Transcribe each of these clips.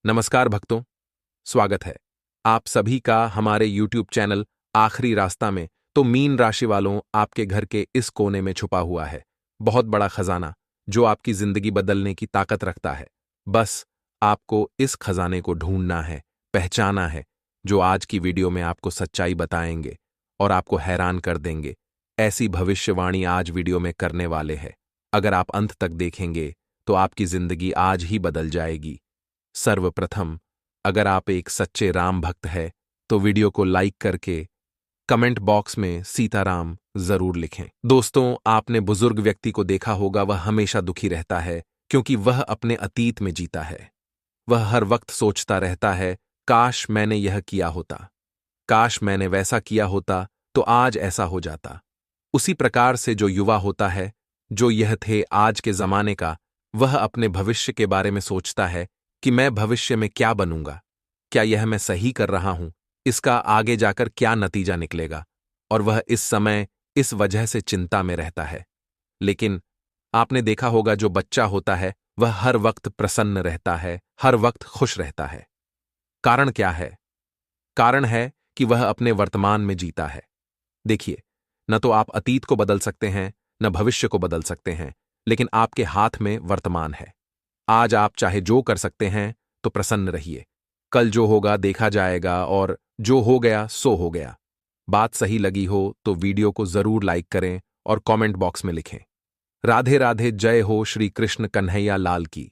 नमस्कार भक्तों, स्वागत है आप सभी का हमारे YouTube चैनल आखिरी रास्ता में। तो मीन राशि वालों, आपके घर के इस कोने में छुपा हुआ है बहुत बड़ा खजाना जो आपकी जिंदगी बदलने की ताकत रखता है। बस आपको इस खजाने को ढूंढना है, पहचाना है। जो आज की वीडियो में आपको सच्चाई बताएंगे और आपको हैरान कर देंगे। ऐसी भविष्यवाणी आज वीडियो में करने वाले हैं। अगर आप अंत तक देखेंगे तो आपकी जिंदगी आज ही बदल जाएगी। सर्वप्रथम, अगर आप एक सच्चे राम भक्त हैं तो वीडियो को लाइक करके कमेंट बॉक्स में सीताराम जरूर लिखें। दोस्तों, आपने बुजुर्ग व्यक्ति को देखा होगा, वह हमेशा दुखी रहता है क्योंकि वह अपने अतीत में जीता है। वह हर वक्त सोचता रहता है, काश मैंने यह किया होता, काश मैंने वैसा किया होता तो आज ऐसा हो जाता। उसी प्रकार से जो युवा होता है, जो यह थे आज के जमाने का, वह अपने भविष्य के बारे में सोचता है कि मैं भविष्य में क्या बनूंगा, क्या यह मैं सही कर रहा हूं, इसका आगे जाकर क्या नतीजा निकलेगा। और वह इस समय इस वजह से चिंता में रहता है। लेकिन आपने देखा होगा, जो बच्चा होता है वह हर वक्त प्रसन्न रहता है, हर वक्त खुश रहता है। कारण क्या है? कारण है कि वह अपने वर्तमान में जीता है। देखिए, न तो आप अतीत को बदल सकते हैं, न भविष्य को बदल सकते हैं, लेकिन आपके हाथ में वर्तमान है। आज आप चाहे जो कर सकते हैं तो प्रसन्न रहिए। कल जो होगा देखा जाएगा, और जो हो गया सो हो गया। बात सही लगी हो तो वीडियो को जरूर लाइक करें और कमेंट बॉक्स में लिखें, राधे राधे, जय हो श्री कृष्ण कन्हैया लाल की।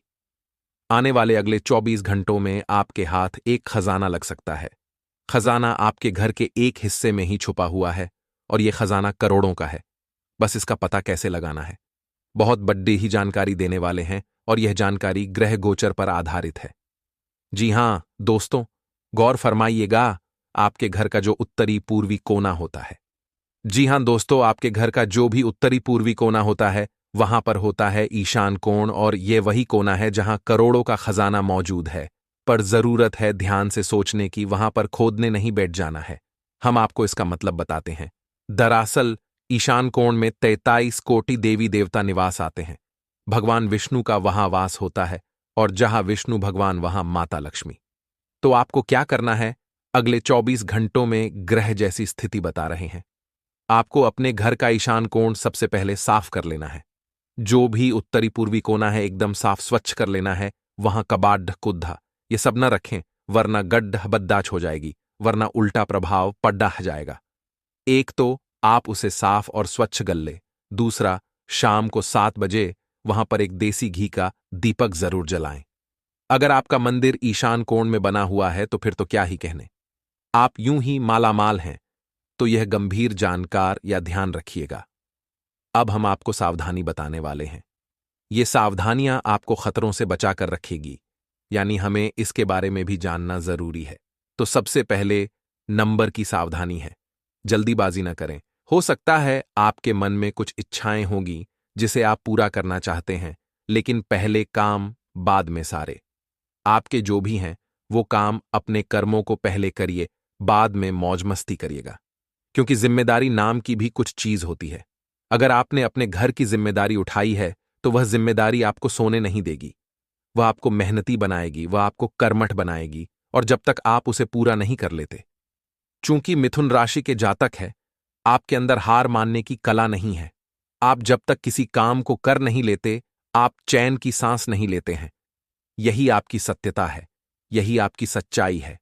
आने वाले अगले 24 घंटों में आपके हाथ एक खजाना लग सकता है। खजाना आपके घर के एक हिस्से में ही छुपा हुआ है और यह खजाना करोड़ों का है। बस इसका पता कैसे लगाना है। बहुत बड़ी ही जानकारी देने वाले हैं और यह जानकारी ग्रह गोचर पर आधारित है। जी हां दोस्तों, गौर फरमाइएगा, आपके घर का जो उत्तरी पूर्वी कोना होता है, जी हां दोस्तों, आपके घर का जो भी उत्तरी पूर्वी कोना होता है, वहां पर होता है ईशान कोण, और यह वही कोना है जहां करोड़ों का खजाना मौजूद है। पर जरूरत है ध्यान से सोचने की, वहां पर खोदने नहीं बैठ जाना है। हम आपको इसका मतलब बताते हैं। दरअसल ईशान कोण में 43 कोटि देवी देवता निवास आते हैं। भगवान विष्णु का वहां वास होता है, और जहां विष्णु भगवान वहां माता लक्ष्मी। तो आपको क्या करना है? अगले 24 घंटों में ग्रह जैसी स्थिति बता रहे हैं। आपको अपने घर का ईशान कोण सबसे पहले साफ कर लेना है। जो भी उत्तरी पूर्वी कोना है एकदम साफ स्वच्छ कर लेना है। वहां कबाड़ कुद्धा ये सब न रखें, वरना गड्ढ बद्दाच हो जाएगी, वरना उल्टा प्रभाव पड्डा जाएगा। एक तो आप उसे साफ और स्वच्छ कर ले। दूसरा, शाम को 7 बजे वहां पर एक देसी घी का दीपक जरूर जलाएं। अगर आपका मंदिर ईशान कोण में बना हुआ है तो फिर तो क्या ही कहने। आप यूं ही मालामाल हैं, तो यह गंभीर जानकार या ध्यान रखिएगा। अब हम आपको सावधानी बताने वाले हैं। ये सावधानियां आपको खतरों से बचाकर रखेगी, यानी हमें इसके बारे में भी जानना जरूरी है। तो सबसे पहले नंबर की सावधानी है। जल्दीबाजी न करें। हो सकता है आपके मन में कुछ इच्छाएं होंगी जिसे आप पूरा करना चाहते हैं, लेकिन पहले काम बाद में सारे। आपके जो भी हैं वो काम, अपने कर्मों को पहले करिए, बाद में मौज मस्ती करिएगा। क्योंकि जिम्मेदारी नाम की भी कुछ चीज होती है। अगर आपने अपने घर की जिम्मेदारी उठाई है तो वह जिम्मेदारी आपको सोने नहीं देगी। वह आपको मेहनती बनाएगी, वह आपको कर्मठ बनाएगी, और जब तक आप उसे पूरा नहीं कर लेते। चूंकि मिथुन राशि के जातक है, आपके अंदर हार मानने की कला नहीं है। आप जब तक किसी काम को कर नहीं लेते, आप चैन की सांस नहीं लेते हैं। यही आपकी सत्यता है, यही आपकी सच्चाई है।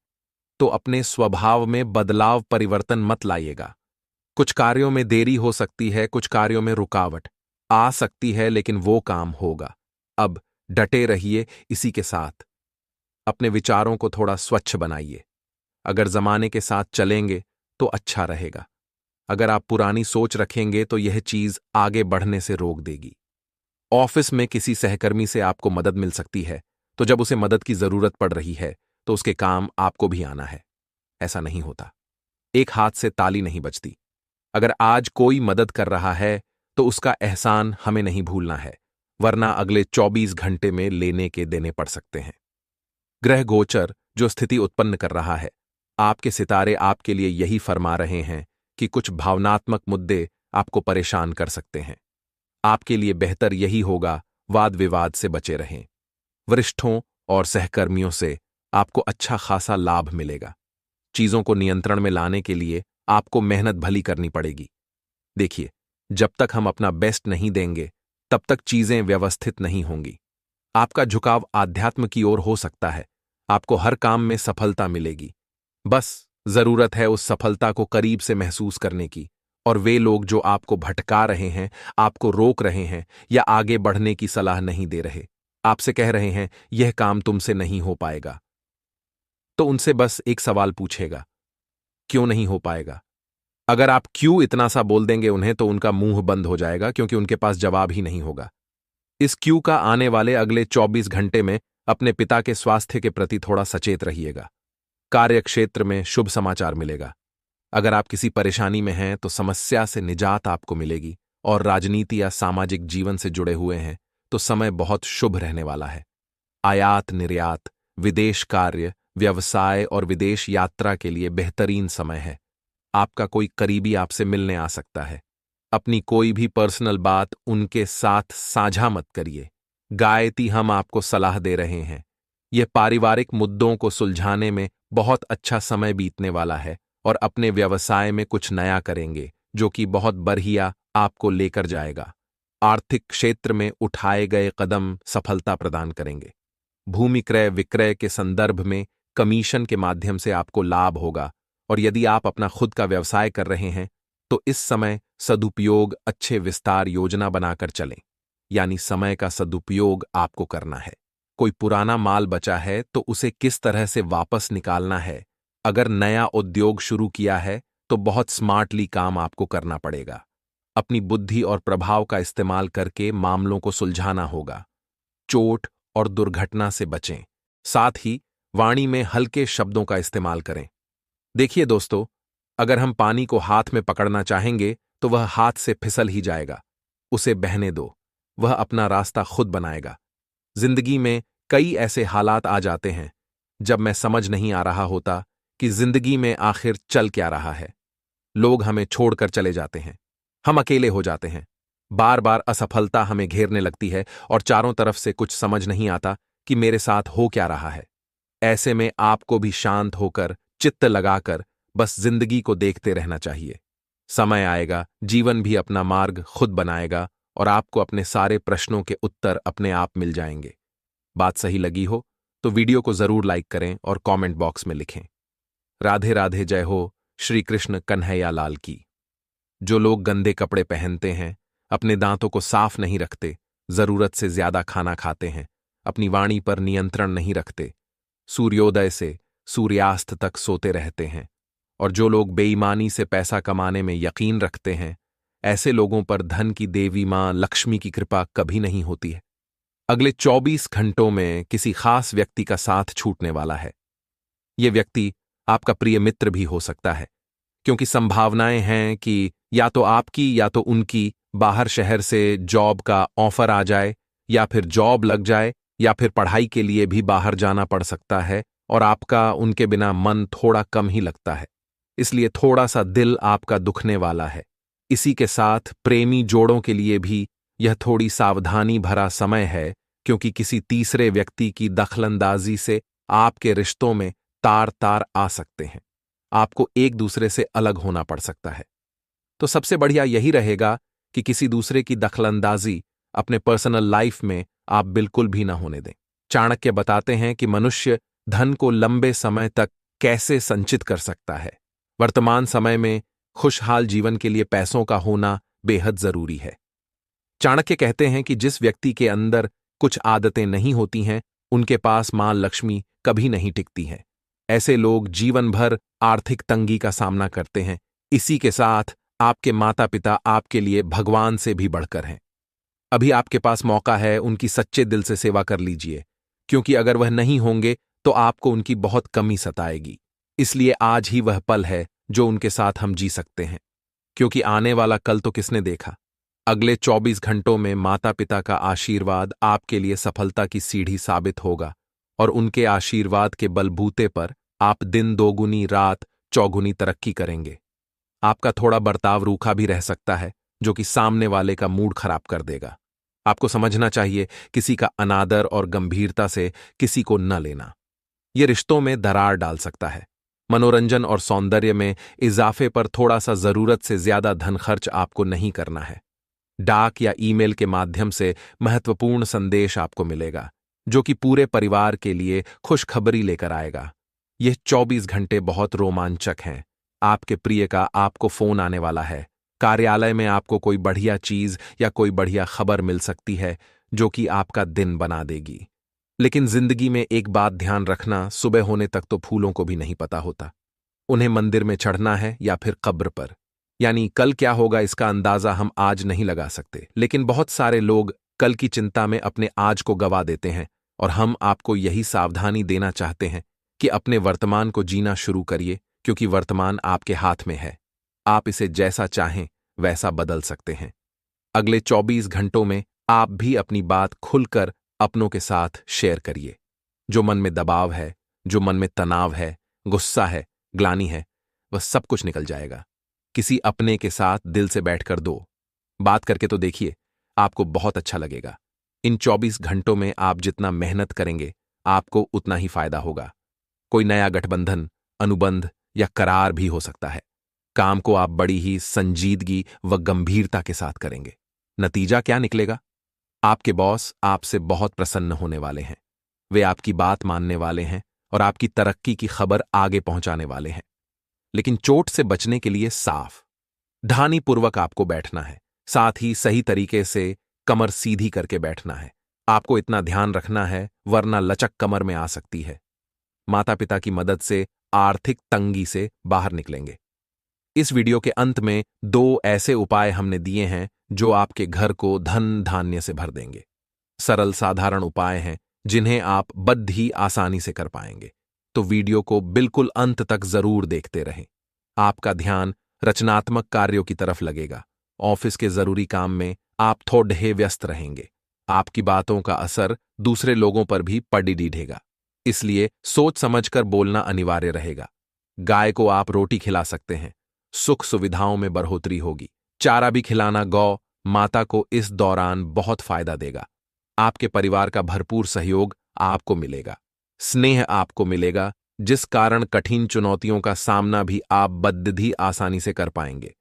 तो अपने स्वभाव में बदलाव, परिवर्तन मत लाइएगा। कुछ कार्यों में देरी हो सकती है, कुछ कार्यों में रुकावट आ सकती है, लेकिन वो काम होगा। अब डटे रहिए इसी के साथ। अपने विचारों को थोड़ा स्वच्छ बनाइए। अगर जमाने के साथ चलेंगे तो अच्छा रहेगा। अगर आप पुरानी सोच रखेंगे तो यह चीज आगे बढ़ने से रोक देगी। ऑफिस में किसी सहकर्मी से आपको मदद मिल सकती है, तो जब उसे मदद की जरूरत पड़ रही है तो उसके काम आपको भी आना है। ऐसा नहीं होता, एक हाथ से ताली नहीं बजती। अगर आज कोई मदद कर रहा है तो उसका एहसान हमें नहीं भूलना है, वरना अगले 24 घंटे में लेने के देने पड़ सकते हैं। ग्रह गोचर जो स्थिति उत्पन्न कर रहा है, आपके सितारे आपके लिए यही फरमा रहे हैं कि कुछ भावनात्मक मुद्दे आपको परेशान कर सकते हैं। आपके लिए बेहतर यही होगा वाद विवाद से बचे रहें। वरिष्ठों और सहकर्मियों से आपको अच्छा खासा लाभ मिलेगा। चीजों को नियंत्रण में लाने के लिए आपको मेहनत भली करनी पड़ेगी। देखिए, जब तक हम अपना बेस्ट नहीं देंगे, तब तक चीजें व्यवस्थित नहीं होंगी। आपका झुकाव आध्यात्म की ओर हो सकता है। आपको हर काम में सफलता मिलेगी। बस जरूरत है उस सफलता को करीब से महसूस करने की। और वे लोग जो आपको भटका रहे हैं, आपको रोक रहे हैं या आगे बढ़ने की सलाह नहीं दे रहे, आपसे कह रहे हैं यह काम तुमसे नहीं हो पाएगा, तो उनसे बस एक सवाल पूछेगा, क्यों नहीं हो पाएगा? अगर आप क्यों इतना सा बोल देंगे उन्हें, तो उनका मुंह बंद हो जाएगा, क्योंकि उनके पास जवाब ही नहीं होगा। इस क्यू का आने वाले अगले 24 घंटे में अपने पिता के स्वास्थ्य के प्रति थोड़ा सचेत रहिएगा। कार्य क्षेत्र में शुभ समाचार मिलेगा। अगर आप किसी परेशानी में हैं तो समस्या से निजात आपको मिलेगी, और राजनीति या सामाजिक जीवन से जुड़े हुए हैं तो समय बहुत शुभ रहने वाला है। आयात निर्यात, विदेश कार्य, व्यवसाय और विदेश यात्रा के लिए बेहतरीन समय है। आपका कोई करीबी आपसे मिलने आ सकता है। अपनी कोई भी पर्सनल बात उनके साथ साझा मत करिए। गायत्री हम आपको सलाह दे रहे हैं। यह पारिवारिक मुद्दों को सुलझाने में बहुत अच्छा समय बीतने वाला है, और अपने व्यवसाय में कुछ नया करेंगे जो कि बहुत बढ़िया आपको लेकर जाएगा। आर्थिक क्षेत्र में उठाए गए कदम सफलता प्रदान करेंगे। भूमि क्रय विक्रय के संदर्भ में कमीशन के माध्यम से आपको लाभ होगा, और यदि आप अपना खुद का व्यवसाय कर रहे हैं तो इस समय सदुपयोग अच्छे विस्तार योजना बनाकर चलें। यानी समय का सदुपयोग आपको करना है। कोई पुराना माल बचा है तो उसे किस तरह से वापस निकालना है। अगर नया उद्योग शुरू किया है तो बहुत स्मार्टली काम आपको करना पड़ेगा। अपनी बुद्धि और प्रभाव का इस्तेमाल करके मामलों को सुलझाना होगा। चोट और दुर्घटना से बचें। साथ ही वाणी में हल्के शब्दों का इस्तेमाल करें। देखिए दोस्तों, अगर हम पानी को हाथ में पकड़ना चाहेंगे तो वह हाथ से फिसल ही जाएगा। उसे बहने दो, वह अपना रास्ता खुद बनाएगा। जिंदगी में कई ऐसे हालात आ जाते हैं जब मैं समझ नहीं आ रहा होता कि जिंदगी में आखिर चल क्या रहा है। लोग हमें छोड़कर चले जाते हैं, हम अकेले हो जाते हैं, बार बार असफलता हमें घेरने लगती है और चारों तरफ से कुछ समझ नहीं आता कि मेरे साथ हो क्या रहा है। ऐसे में आपको भी शांत होकर, चित्त लगाकर बस जिंदगी को देखते रहना चाहिए। समय आएगा, जीवन भी अपना मार्ग खुद बनाएगा और आपको अपने सारे प्रश्नों के उत्तर अपने आप मिल जाएंगे। बात सही लगी हो तो वीडियो को जरूर लाइक करें और कमेंट बॉक्स में लिखें। राधे राधे, जय हो श्री कृष्ण कन्हैया लाल की। जो लोग गंदे कपड़े पहनते हैं, अपने दांतों को साफ नहीं रखते, जरूरत से ज्यादा खाना खाते हैं, अपनी वाणी पर नियंत्रण नहीं रखते, सूर्योदय से सूर्यास्त तक सोते रहते हैं, और जो लोग बेईमानी से पैसा कमाने में यकीन रखते हैं, ऐसे लोगों पर धन की देवी मां लक्ष्मी की कृपा कभी नहीं होती है। अगले 24 घंटों में किसी खास व्यक्ति का साथ छूटने वाला है। यह व्यक्ति आपका प्रिय मित्र भी हो सकता है, क्योंकि संभावनाएं हैं कि या तो आपकी या तो उनकी बाहर शहर से जॉब का ऑफर आ जाए, या फिर जॉब लग जाए, या फिर पढ़ाई के लिए भी बाहर जाना पड़ सकता है, और आपका उनके बिना मन थोड़ा कम ही लगता है, इसलिए थोड़ा सा दिल आपका दुखने वाला है। इसी के साथ प्रेमी जोड़ों के लिए भी यह थोड़ी सावधानी भरा समय है, क्योंकि किसी तीसरे व्यक्ति की दखलंदाजी से आपके रिश्तों में तार तार आ सकते हैं। आपको एक दूसरे से अलग होना पड़ सकता है। तो सबसे बढ़िया यही रहेगा कि किसी दूसरे की दखलंदाजी अपने पर्सनल लाइफ में आप बिल्कुल भी ना होने दें। चाणक्य बताते हैं कि मनुष्य धन को लंबे समय तक कैसे संचित कर सकता है। वर्तमान समय में खुशहाल जीवन के लिए पैसों का होना बेहद जरूरी है। चाणक्य कहते हैं कि जिस व्यक्ति के अंदर कुछ आदतें नहीं होती हैं, उनके पास मां लक्ष्मी कभी नहीं टिकती हैं। ऐसे लोग जीवन भर आर्थिक तंगी का सामना करते हैं। इसी के साथ आपके माता पिता आपके लिए भगवान से भी बढ़कर हैं। अभी आपके पास मौका है, उनकी सच्चे दिल से सेवा कर लीजिए, क्योंकि अगर वह नहीं होंगे तो आपको उनकी बहुत कमी सताएगी। इसलिए आज ही वह पल है जो उनके साथ हम जी सकते हैं, क्योंकि आने वाला कल तो किसने देखा। अगले 24 घंटों में माता पिता का आशीर्वाद आपके लिए सफलता की सीढ़ी साबित होगा, और उनके आशीर्वाद के बलबूते पर आप दिन दोगुनी रात चौगुनी तरक्की करेंगे। आपका थोड़ा बर्ताव रूखा भी रह सकता है, जो कि सामने वाले का मूड खराब कर देगा। आपको समझना चाहिए, किसी का अनादर और गंभीरता से किसी को न लेना। ये रिश्तों में दरार डाल सकता है। मनोरंजन और सौंदर्य में इजाफे पर थोड़ा सा जरूरत से ज्यादा धन खर्च आपको नहीं करना है। डाक या ईमेल के माध्यम से महत्वपूर्ण संदेश आपको मिलेगा, जो कि पूरे परिवार के लिए खुशखबरी लेकर आएगा। यह 24 घंटे बहुत रोमांचक हैं। आपके प्रिय का आपको फोन आने वाला है। कार्यालय में आपको कोई बढ़िया चीज या कोई बढ़िया खबर मिल सकती है, जो कि आपका दिन बना देगी। लेकिन जिंदगी में एक बात ध्यान रखना, सुबह होने तक तो फूलों को भी नहीं पता होता उन्हें मंदिर में चढ़ना है या फिर कब्र पर। यानी कल क्या होगा इसका अंदाजा हम आज नहीं लगा सकते, लेकिन बहुत सारे लोग कल की चिंता में अपने आज को गवा देते हैं। और हम आपको यही सावधानी देना चाहते हैं कि अपने वर्तमान को जीना शुरू करिए, क्योंकि वर्तमान आपके हाथ में है। आप इसे जैसा चाहें वैसा बदल सकते हैं। अगले 24 घंटों में आप भी अपनी बात खुलकर अपनों के साथ शेयर करिए। जो मन में दबाव है, जो मन में तनाव है, गुस्सा है, ग्लानि है, वह सब कुछ निकल जाएगा। किसी अपने के साथ दिल से बैठकर बात करके तो देखिए, आपको बहुत अच्छा लगेगा। इन 24 घंटों में आप जितना मेहनत करेंगे, आपको उतना ही फायदा होगा। कोई नया गठबंधन, अनुबंध या करार भी हो सकता है। काम को आप बड़ी ही संजीदगी व गंभीरता के साथ करेंगे। नतीजा क्या निकलेगा? आपके बॉस आपसे बहुत प्रसन्न होने वाले हैं। वे आपकी बात मानने वाले हैं और आपकी तरक्की की खबर आगे पहुंचाने वाले हैं। लेकिन चोट से बचने के लिए साफ ढानीपूर्वक आपको बैठना है। साथ ही सही तरीके से कमर सीधी करके बैठना है। आपको इतना ध्यान रखना है, वरना लचक कमर में आ सकती है। माता पिता की मदद से आर्थिक तंगी से बाहर निकलेंगे। इस वीडियो के अंत में 2 ऐसे उपाय हमने दिए हैं जो आपके घर को धन धान्य से भर देंगे। सरल साधारण उपाय हैं जिन्हें आप बद्ध ही आसानी से कर पाएंगे। तो वीडियो को बिल्कुल अंत तक जरूर देखते रहें। आपका ध्यान रचनात्मक कार्यों की तरफ लगेगा। ऑफिस के जरूरी काम में आप थोड़े व्यस्त रहेंगे। आपकी बातों का असर दूसरे लोगों पर भी पड़ डीढ़ेगा, इसलिए सोच समझकर बोलना अनिवार्य रहेगा। गाय को आप रोटी खिला सकते हैं, सुख सुविधाओं में बढ़ोतरी होगी। चारा भी खिलाना गौ माता को इस दौरान बहुत फायदा देगा। आपके परिवार का भरपूर सहयोग आपको मिलेगा, स्नेह आपको मिलेगा, जिस कारण कठिन चुनौतियों का सामना भी आप बद्ध आसानी से कर पाएंगे।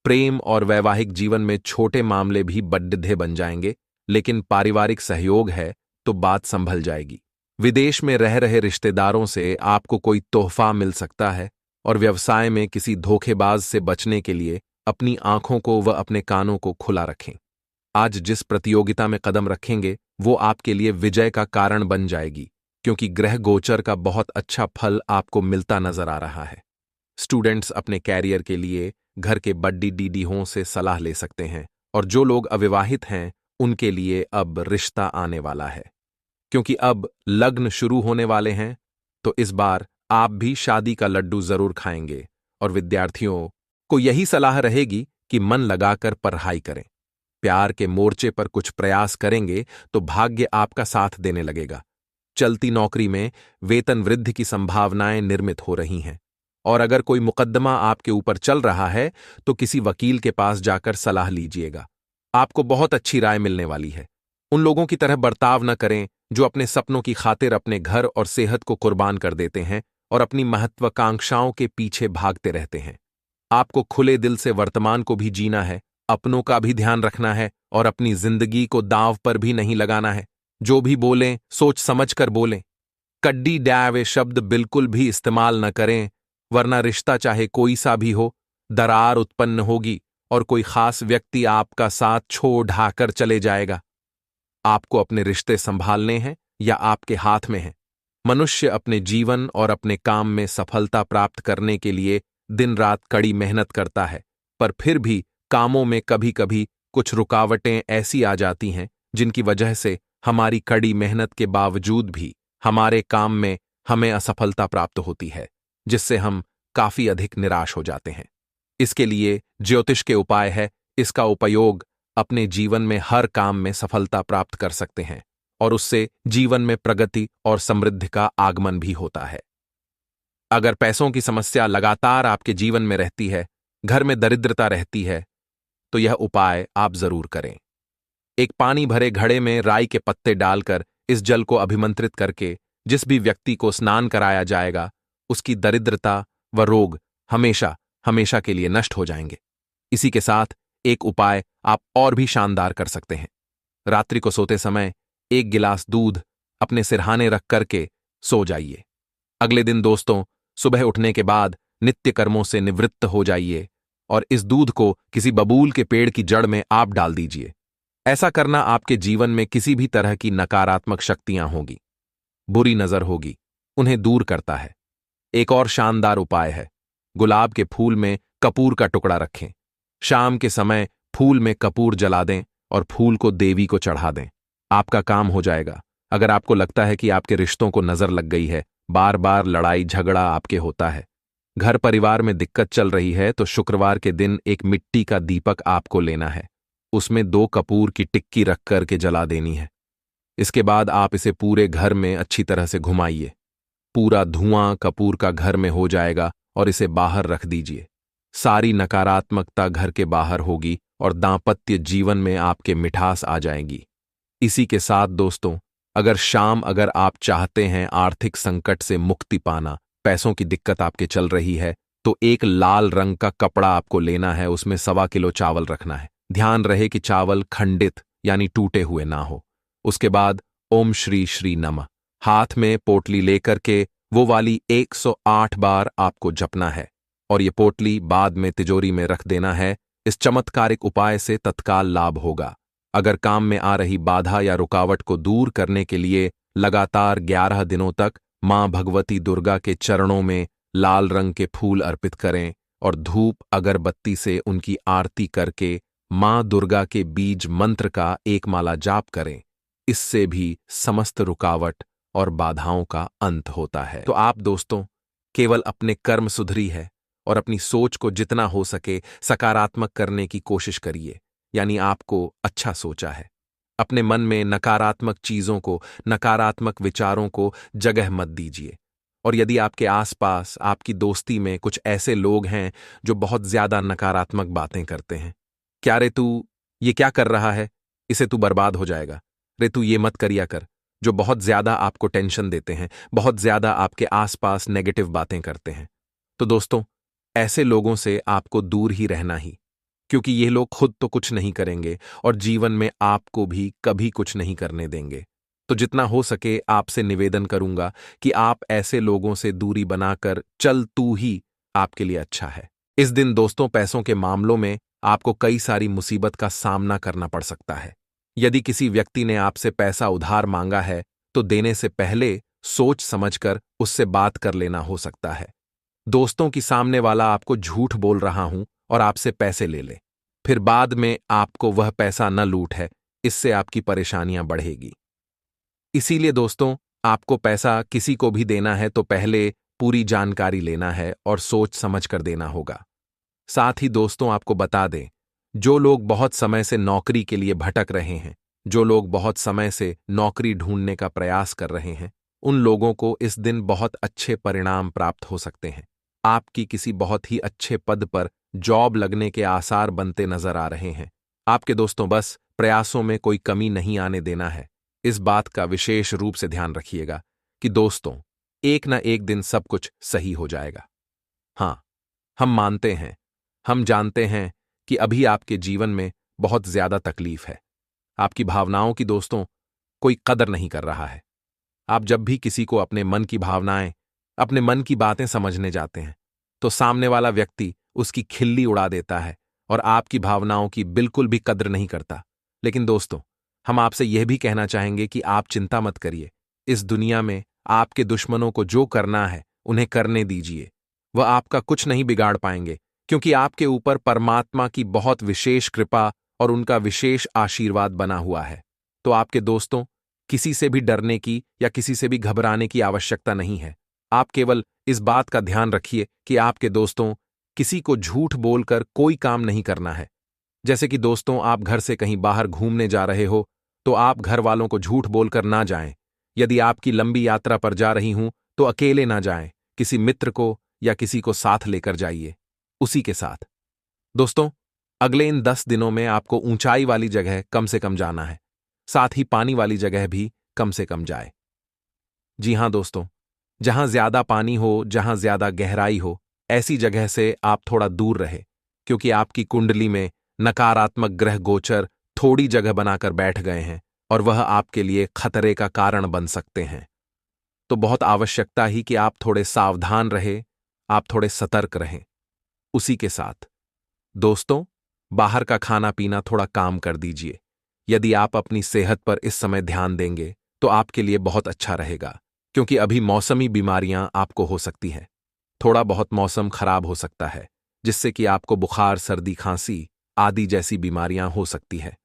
प्रेम और वैवाहिक जीवन में छोटे मामले भी बड्ढे बन जाएंगे, लेकिन पारिवारिक सहयोग है तो बात संभल जाएगी। विदेश में रह रहे रिश्तेदारों से आपको कोई तोहफा मिल सकता है और व्यवसाय में किसी धोखेबाज से बचने के लिए अपनी आंखों को व अपने कानों को खुला रखें। आज जिस प्रतियोगिता में कदम रखेंगे वो आपके लिए विजय का कारण बन जाएगी, क्योंकि ग्रह गोचर का बहुत अच्छा फल आपको मिलता नजर आ रहा है। स्टूडेंट्स अपने कैरियर के लिए घर के बड्डी डीडीहों से सलाह ले सकते हैं, और जो लोग अविवाहित हैं उनके लिए अब रिश्ता आने वाला है। क्योंकि अब लग्न शुरू होने वाले हैं, तो इस बार आप भी शादी का लड्डू जरूर खाएंगे। और विद्यार्थियों को यही सलाह रहेगी कि मन लगाकर पढ़ाई करें। प्यार के मोर्चे पर कुछ प्रयास करेंगे तो भाग्य आपका साथ देने लगेगा। चलती नौकरी में वेतन वृद्धि की संभावनाएं निर्मित हो रही हैं। और अगर कोई मुकदमा आपके ऊपर चल रहा है तो किसी वकील के पास जाकर सलाह लीजिएगा। आपको बहुत अच्छी राय मिलने वाली है। उन लोगों की तरह बर्ताव न करें जो अपने सपनों की खातिर अपने घर और सेहत को कुर्बान कर देते हैं और अपनी महत्वाकांक्षाओं के पीछे भागते रहते हैं। आपको खुले दिल से वर्तमान को भी जीना है, अपनों का भी ध्यान रखना है और अपनी जिंदगी को दांव पर भी नहीं लगाना है। जो भी बोलें सोच समझ कर बोलें। कड्डी डैवे शब्द बिल्कुल भी इस्तेमाल न करें, वरना रिश्ता चाहे कोई सा भी हो, दरार उत्पन्न होगी और कोई खास व्यक्ति आपका साथ छोड़ ढाकर चले जाएगा। आपको अपने रिश्ते संभालने हैं या आपके हाथ में हैं। मनुष्य अपने जीवन और अपने काम में सफलता प्राप्त करने के लिए दिन रात कड़ी मेहनत करता है, पर फिर भी कामों में कभी कभी कुछ रुकावटें ऐसी आ जाती हैं जिनकी वजह से हमारी कड़ी मेहनत के बावजूद भी हमारे काम में हमें असफलता प्राप्त होती है, जिससे हम काफी अधिक निराश हो जाते हैं। इसके लिए ज्योतिष के उपाय है। इसका उपयोग अपने जीवन में हर काम में सफलता प्राप्त कर सकते हैं और उससे जीवन में प्रगति और समृद्धि का आगमन भी होता है। अगर पैसों की समस्या लगातार आपके जीवन में रहती है, घर में दरिद्रता रहती है, तो यह उपाय आप जरूर करें। एक पानी भरे घड़े में राई के पत्ते डालकर इस जल को अभिमंत्रित करके जिस भी व्यक्ति को स्नान कराया जाएगा उसकी दरिद्रता व रोग हमेशा हमेशा के लिए नष्ट हो जाएंगे। इसी के साथ एक उपाय आप और भी शानदार कर सकते हैं। रात्रि को सोते समय 1 गिलास दूध अपने सिरहाने रख करके सो जाइए। अगले दिन दोस्तों सुबह उठने के बाद नित्य कर्मों से निवृत्त हो जाइए और इस दूध को किसी बबूल के पेड़ की जड़ में आप डाल दीजिए। ऐसा करना आपके जीवन में किसी भी तरह की नकारात्मक शक्तियां होगी, बुरी नजर होगी, उन्हें दूर करता है। एक और शानदार उपाय है, गुलाब के फूल में कपूर का टुकड़ा रखें। शाम के समय फूल में कपूर जला दें और फूल को देवी को चढ़ा दें। आपका काम हो जाएगा। अगर आपको लगता है कि आपके रिश्तों को नजर लग गई है, बार बार लड़ाई झगड़ा आपके होता है, घर परिवार में दिक्कत चल रही है, तो शुक्रवार के दिन एक मिट्टी का दीपक आपको लेना है। उसमें 2 कपूर की टिक्की रख करके जला देनी है। इसके बाद आप इसे पूरे घर में अच्छी तरह से घुमाइए। पूरा धुआं कपूर का घर में हो जाएगा और इसे बाहर रख दीजिए। सारी नकारात्मकता घर के बाहर होगी और दांपत्य जीवन में आपके मिठास आ जाएगी। इसी के साथ दोस्तों, अगर आप चाहते हैं आर्थिक संकट से मुक्ति पाना, पैसों की दिक्कत आपके चल रही है, तो एक लाल रंग का कपड़ा आपको लेना है, उसमें 1.25 किलो चावल रखना है। ध्यान रहे कि चावल खंडित यानी टूटे हुए ना हो। उसके बाद ओम श्री श्री नमः हाथ में पोटली लेकर के वो वाली 108 बार आपको जपना है और ये पोटली बाद में तिजोरी में रख देना है। इस चमत्कारिक उपाय से तत्काल लाभ होगा। अगर काम में आ रही बाधा या रुकावट को दूर करने के लिए लगातार 11 दिनों तक मां भगवती दुर्गा के चरणों में लाल रंग के फूल अर्पित करें और धूप अगरबत्ती से उनकी आरती करके मां दुर्गा के बीज मंत्र का 1 माला जाप करें, इससे भी समस्त रुकावट और बाधाओं का अंत होता है। तो आप दोस्तों केवल अपने कर्म सुधरी है और अपनी सोच को जितना हो सके सकारात्मक करने की कोशिश करिए, यानी आपको अच्छा सोचा है। अपने मन में नकारात्मक चीजों को, नकारात्मक विचारों को जगह मत दीजिए। और यदि आपके आसपास आपकी दोस्ती में कुछ ऐसे लोग हैं जो बहुत ज्यादा नकारात्मक बातें करते हैं, क्या रे तू ये क्या कर रहा है, इसे तू बर्बाद हो जाएगा, रे तू ये मत करिया कर, जो बहुत ज्यादा आपको टेंशन देते हैं, बहुत ज्यादा आपके आसपास नेगेटिव बातें करते हैं, तो दोस्तों ऐसे लोगों से आपको दूर ही रहना ही, क्योंकि ये लोग खुद तो कुछ नहीं करेंगे और जीवन में आपको भी कभी कुछ नहीं करने देंगे। तो जितना हो सके आपसे निवेदन करूंगा कि आप ऐसे लोगों से दूरी बनाकर चल तू ही आपके लिए अच्छा है। इस दिन दोस्तों पैसों के मामलों में आपको कई सारी मुसीबत का सामना करना पड़ सकता है। यदि किसी व्यक्ति ने आपसे पैसा उधार मांगा है तो देने से पहले सोच समझकर उससे बात कर लेना हो सकता है। दोस्तों की सामने वाला आपको झूठ बोल रहा हूं और आपसे पैसे ले ले, फिर बाद में आपको वह पैसा न लूट है, इससे आपकी परेशानियां बढ़ेगी। इसीलिए दोस्तों आपको पैसा किसी को भी देना है तो पहले पूरी जानकारी लेना है और सोच समझ कर देना होगा। साथ ही दोस्तों आपको बता दें, जो लोग बहुत समय से नौकरी के लिए भटक रहे हैं, जो लोग बहुत समय से नौकरी ढूंढने का प्रयास कर रहे हैं, उन लोगों को इस दिन बहुत अच्छे परिणाम प्राप्त हो सकते हैं। आपकी किसी बहुत ही अच्छे पद पर जॉब लगने के आसार बनते नजर आ रहे हैं। आपके दोस्तों बस प्रयासों में कोई कमी नहीं आने देना है। इस बात का विशेष रूप से ध्यान रखिएगा कि दोस्तों एक न एक दिन सब कुछ सही हो जाएगा। हाँ, हम मानते हैं, हम जानते हैं कि अभी आपके जीवन में बहुत ज्यादा तकलीफ है। आपकी भावनाओं की दोस्तों कोई कदर नहीं कर रहा है। आप जब भी किसी को अपने मन की भावनाएं, अपने मन की बातें समझने जाते हैं तो सामने वाला व्यक्ति उसकी खिल्ली उड़ा देता है और आपकी भावनाओं की बिल्कुल भी कद्र नहीं करता। लेकिन दोस्तों हम आपसे यह भी कहना चाहेंगे कि आप चिंता मत करिए। इस दुनिया में आपके दुश्मनों को जो करना है उन्हें करने दीजिए। वह आपका कुछ नहीं बिगाड़ पाएंगे, क्योंकि आपके ऊपर परमात्मा की बहुत विशेष कृपा और उनका विशेष आशीर्वाद बना हुआ है। तो आपके दोस्तों किसी से भी डरने की या किसी से भी घबराने की आवश्यकता नहीं है। आप केवल इस बात का ध्यान रखिए कि आपके दोस्तों किसी को झूठ बोलकर कोई काम नहीं करना है। जैसे कि दोस्तों आप घर से कहीं बाहर घूमने जा रहे हो तो आप घर वालों को झूठ बोलकर ना जाएं। यदि आपकी लंबी यात्रा पर जा रही हूं तो अकेले ना जाएं, किसी मित्र को या किसी को साथ लेकर जाइए। उसी के साथ दोस्तों अगले इन 10 दिनों में आपको ऊंचाई वाली जगह कम से कम जाना है, साथ ही पानी वाली जगह भी कम से कम जाए। जी हाँ दोस्तों, जहां ज्यादा पानी हो, जहां ज्यादा गहराई हो, ऐसी जगह से आप थोड़ा दूर रहे, क्योंकि आपकी कुंडली में नकारात्मक ग्रह गोचर थोड़ी जगह बनाकर बैठ गए हैं और वह आपके लिए खतरे का कारण बन सकते हैं। तो बहुत आवश्यकता ही कि आप थोड़े सावधान रहे, आप थोड़े सतर्क रहें। उसी के साथ दोस्तों, बाहर का खाना पीना थोड़ा काम कर दीजिए। यदि आप अपनी सेहत पर इस समय ध्यान देंगे तो आपके लिए बहुत अच्छा रहेगा, क्योंकि अभी मौसमी बीमारियां आपको हो सकती हैं। थोड़ा बहुत मौसम खराब हो सकता है, जिससे कि आपको बुखार, सर्दी, खांसी आदि जैसी बीमारियां हो सकती है।